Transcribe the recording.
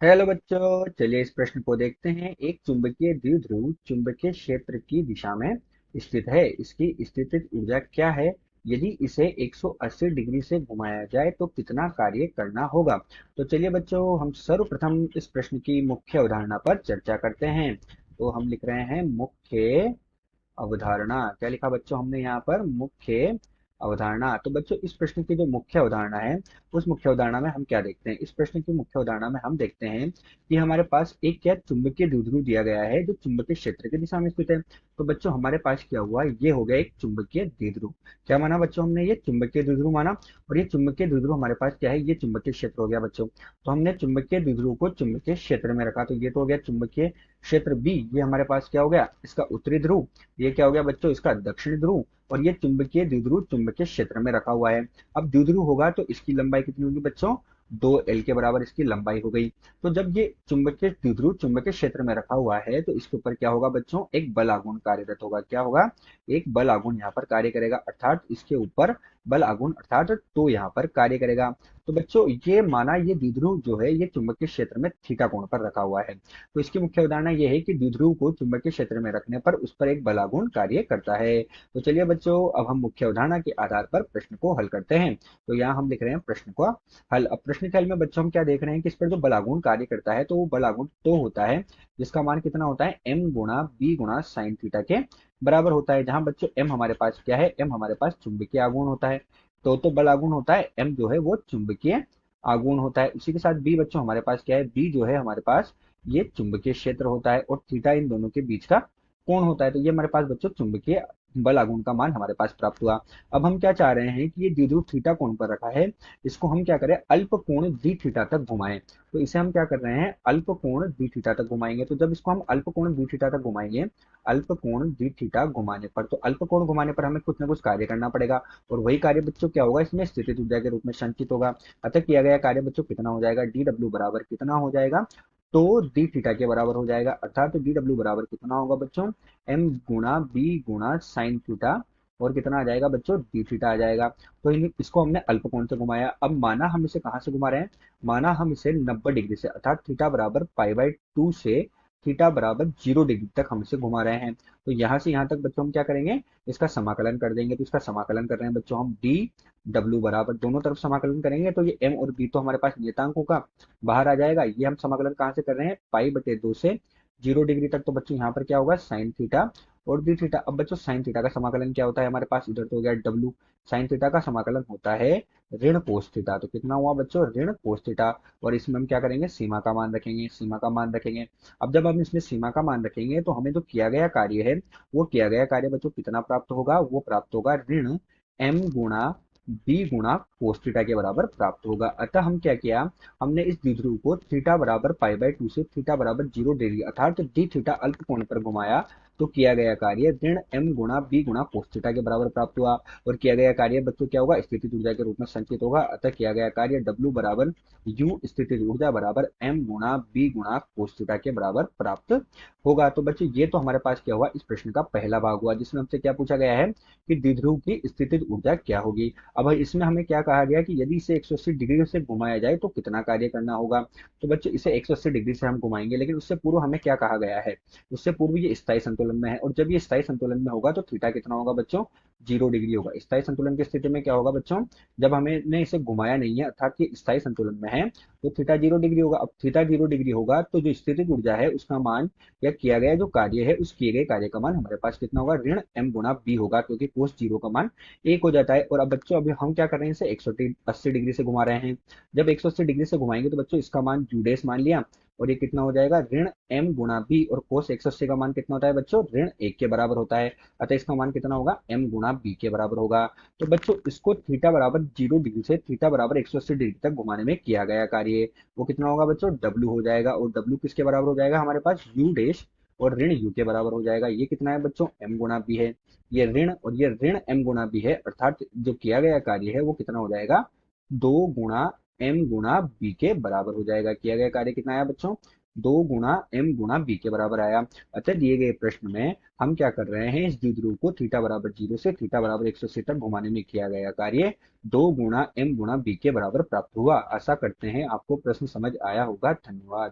Hello बच्चों, चलिए इस प्रश्न को देखते हैं। एक चुंबकीय द्विध्रुव चुंबकीय क्षेत्र की दिशा में स्थित है। इसकी स्थितिज ऊर्जा क्या है? यदि इसे 180 डिग्री से घुमाया जाए तो कितना कार्य करना होगा? तो चलिए बच्चों, हम सर्वप्रथम इस प्रश्न की मुख्य अवधारणा पर चर्चा करते हैं। तो हम लिख रहे हैं मुख्य अवधारणा। क्या लिखा बच्चों हमने यहाँ पर? मुख्य अवधारणा। तो बच्चों, इस प्रश्न की जो मुख्य अवधारणा है, उस मुख्य अवधारणा में हम क्या देखते हैं? इस प्रश्न की मुख्य अवधारणा में हम देखते हैं कि हमारे पास एक क्या चुंबकीय द्विध्रुव दिया गया है जो चुंबकीय क्षेत्र की दिशा में स्थित है। तो बच्चों, हमारे पास क्या हुआ? ये हो गया एक चुंबकीय द्विध्रुव। क्या माना बच्चों हमने? ये चुंबकीय द्विध्रुव माना। और ये चुंबकीय द्विध्रुव हमारे पास क्या है? ये चुंबकीय क्षेत्र हो गया बच्चों। तो हमने चुंबकीय द्विध्रुव को चुंबकीय क्षेत्र में रखा, तो ये तो हो गया चुंबकीय क्षेत्र बी। ये हमारे पास क्या हो गया? इसका उत्तरी ध्रुव। ये क्या हो गया बच्चों? इसका दक्षिणी ध्रुव। और ये चुंबकीय द्विध्रुव चुंबकीय क्षेत्र में रखा हुआ है। अब द्विध्रुव होगा तो इसकी लंबाई कितनी होगी बच्चों? 2L के बराबर इसकी लंबाई हो गई। तो जब ये चुंबकीय द्विध्रुव चुंबकीय क्षेत्र में रखा हुआ है तो इसके ऊपर क्या होगा बच्चों? एक बल आघूर्ण कार्यरत होगा। क्या होगा? एक बल आघूर्ण यहाँ पर कार्य करेगा, अर्थात इसके ऊपर बल आघूर्ण अर्थात तो यहाँ पर कार्य करेगा। तो बच्चों, ये माना ये द्विध्रुव जो है ये चुंबकीय क्षेत्र में थीटा कोण पर रखा हुआ है। तो इसकी मुख्य अवधारणा ये है कि द्विध्रुव को चुंबकीय क्षेत्र में रखने पर उस पर एक बलागुण कार्य करता है। तो चलिए बच्चों, अब हम मुख्य अवधारणा के आधार पर प्रश्न को हल करते हैं। तो यहाँ हम लिख रहे हैं प्रश्न को हल। अब प्रश्न के हल में बच्चों हम क्या देख रहे हैं कि इस पर जो बलागुण कार्य करता है तो वो बलागुण तो होता है जिसका मान कितना होता है? m गुणा b गुणा साइन थीटा के बराबर होता है। जहां बच्चों m हमारे पास क्या है? m हमारे पास चुंबकीय आघूर्ण होता है। तो बल आघूर्ण होता है, m जो है वो चुंबकीय आघूर्ण होता है। उसी के साथ b बच्चों हमारे पास क्या है? b जो है हमारे पास ये चुंबकीय क्षेत्र होता है और थीटा इन दोनों के बीच का कोण होता है। तो ये हमारे पास बच्चों चुंबकीय बल आघूर्ण का मान हमारे पास प्राप्त हुआ। अब हम क्या चाह रहे हैं कि ये द्विध्रुव थीटा कोण पर रखा है, इसको हम क्या करें? अल्प कोण डी थीटा तक घुमाएं। तो इसे हम क्या कर रहे हैं? अल्प कोण डी थीटा तक घुमाएंगे। तो जब इसको हम अल्प कोण डी थीटा तक घुमाएंगे, अल्प कोण डी थीटा घुमाने पर, तो अल्प कोण घुमाने पर हमें कुछ ना कुछ कार्य करना पड़ेगा। और वही कार्य बच्चों क्या होगा? इसमें स्थितिज ऊर्जा के रूप में संचित होगा। अतः किया गया कार्य बच्चों कितना हो जाएगा? डी डब्ल्यू बराबर कितना हो जाएगा? तो डी थीटा के बराबर हो जाएगा। अर्थात डी डब्ल्यू बराबर कितना होगा बच्चों? एम गुणा बी गुणा साइन थीटा। और कितना आ जाएगा बच्चों? डी थीटा आ जाएगा। तो इसको हमने अल्प कोण से घुमाया। अब माना हम इसे कहाँ से घुमा रहे हैं? माना हम इसे 90 डिग्री से, अर्थात थीटा बराबर पाई/2 से थीटा बराबर 0 डिग्री तक हम इसे घुमा रहे हैं। तो यहाँ से यहाँ तक बच्चों हम क्या करेंगे? इसका समाकलन कर देंगे। तो इसका समाकलन कर रहे हैं बच्चों हम डी डब्ल्यू बराबर, दोनों तरफ समाकलन करेंगे तो ये एम और बी तो हमारे पास नियतांकों का बाहर आ जाएगा। ये हम समाकलन कहाँ से कर रहे हैं? पाई/2 से 0 डिग्री तक। तो बच्चों यहाँ पर क्या होगा? साइन थीटा और डी थीटा। अब बच्चों साइन थीटा का समाकलन क्या होता है हमारे पास? इधर तो हो गया डब्ल्यू। साइन थीटा का समाकलन होता है ऋण कोस थीटा। तो कितना हुआ बच्चों? ऋण कोस थीटा। और इसमें हम क्या करेंगे? सीमा का मान रखेंगे, सीमा का मान रखेंगे। अब जब हम इसमें सीमा का मान रखेंगे तो हमें जो किया गया कार्य है, वो किया गया कार्य बच्चों कितना प्राप्त होगा? वो प्राप्त होगा ऋण एम गुणा बी गुणा कोस थीटा के बराबर प्राप्त होगा। अतः हम क्या किया? हमने इस द्विध्रुव को थीटा बराबर पाई/2 से थीटा बराबर 0 डिग्री अर्थात डी थीटा अल्प कोण पर घुमाया। तो किया गया कार्य ऋण एम गुणा बी गुणा कोस थीटा के बराबर प्राप्त हुआ। और किया गया कार्य बच्चों क्या होगा? स्थितिज ऊर्जा के रूप में संचित होगा। अतः किया गया कार्य डब्ल्यू बराबर यू स्थितिज ऊर्जा बराबर एम गुणा बी गुणा कोस थीटा के बराबर प्राप्त होगा। तो बच्चों, ये तो हमारे पास क्या हुआ? इस प्रश्न का पहला भाग हुआ जिसमें हमसे क्या पूछा गया है कि द्विध्रुव की स्थितिज ऊर्जा क्या होगी। अब इसमें हमें क्या कहा गया कि यदि इसे 180 डिग्री से घुमाया जाए तो कितना कार्य करना होगा? तो बच्चों, इसे 180 डिग्री से हम घुमाएंगे, लेकिन उससे पूर्व हमें क्या कहा गया है? उससे पूर्व ये स्थायी संतुलन में है। और जब ये स्थायी संतुलन में होगा तो थीटा कितना होगा बच्चों? 0 डिग्री होगा। स्थायी संतुलन की स्थिति में क्या होगा बच्चों? जब हमें ने इसे घुमाया नहीं है अर्थात कि स्थायी संतुलन में है, तो थीटा 0 डिग्री होगा। अब थीटा 0 डिग्री होगा तो जो स्थितिज ऊर्जा है उसका मान या किया गया जो कार्य है उस किए गए कार्य का मान हमारे पास कितना होगा? ऋण एम गुणा बी होगा, क्योंकि कोस जीरो का मान 1 हो जाता है। और अब बच्चों, अभी हम क्या कर रहे हैं? इसे 180 डिग्री से घुमा रहे हैं। जब 180 डिग्री से घुमाएंगे तो बच्चों इसका मान यू डैश मान लिया। और ये कितना हो जाएगा? ऋण एम गुणा बी। और कोस 180 का मान कितना होता है बच्चों? ऋण 1 के बराबर होता है। अतः इसका मान कितना होगा? एम गुणा बी के बराबर होगा। तो बच्चों, इसको थीटा बराबर 0 डिग्री से थीटा बराबर 180 डिग्री तक घुमाने में किया गया कार्य वो कितना होगा बच्चों? डब्ल्यू हो जाएगा। और डब्ल्यू किसके बराबर हो जाएगा हमारे पास? यू डैश और ऋण यू के बराबर हो जाएगा। ये कितना है बच्चों? एम गुणा बी है। ये ऋण और ये ऋण एम गुणा बी है, अर्थात जो किया गया कार्य है वो कितना हो जाएगा? 2 गुणा एम गुणा बी के बराबर हो जाएगा। किया गया कार्य कितना आया बच्चों? 2 गुणा m गुणा b के बराबर आया। अतः दिए गए प्रश्न में हम क्या कर रहे हैं, इस द्विध्रुव को थीटा बराबर 0 से थीटा बराबर 180 तक घुमाने में किया गया कार्य 2 गुणा m गुणा b के बराबर प्राप्त हुआ। आशा करते हैं आपको प्रश्न समझ आया होगा। धन्यवाद।